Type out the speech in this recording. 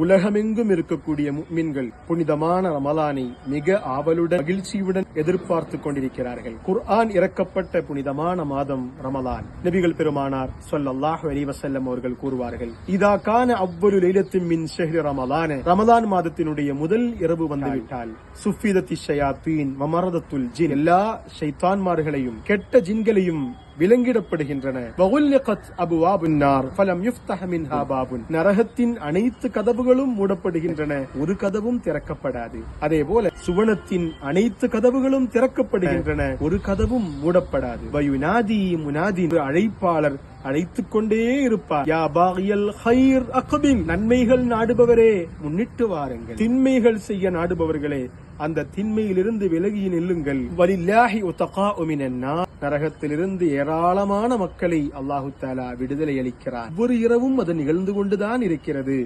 உலகமெங்கும் இருக்கக்கூடிய முஃமின்கள் புனிதமான ரமலானை மிக ஆவலுடன் மகிழ்ச்சியுடன் எதிர்பார்த்து கொண்டிருக்கிறார்கள். குர்ஆன் இறக்கப்பட்ட புனிதமான மாதம் ரமலான். நபிகள் பெருமானார் ஸல்லல்லாஹு அலைஹி வஸல்லம் அவர்கள் கூறுவார்கள், இதா கான அவ்வலு லைலத்தின் மின் ஷஹ்ரி ரமலான், ரமலான் மாதத்தினுடைய முதல் இரவு வந்துவிட்டால் சுஃபிதத்தி ஷயாத்தீன் வ மரதத்துல் ஜின், எல்லா ஷைத்தான்மார்களையும் கெட்ட ஜின்களையும் விலங்கிடப்படுகின்றன. நரகத்தின் அனைத்து கதவுகளும் மூடப்படுகின்றன, ஒரு கதவும் திறக்கப்படாது. அதே போல சுவனத்தின் அனைத்து கதவுகளும் திறக்கப்படுகின்றன, ஒரு கதவும் மூடப்படாது. முனாதி, அழைப்பாளர் அழைத்துக் கொண்டே இருப்பார். யா பாகியல் கைர் அக்பில், நன்மைகள் நாடுபவரே முன்னிட்டு வாருங்கள், தின்மைகள் செய்ய நாடுபவர்களே அந்த திண்மையிலிருந்து விலகி நில்லுங்கள். வலில்லாஹி உத்தகாஉ மினன் நார், நரகத்திலிருந்து ஏராளமான மக்களை அல்லாஹு தஆலா விடுதலை அளிக்கிறார். ஒவ்வொரு இரவும் அது நிகழ்ந்து கொண்டுதான் இருக்கிறது.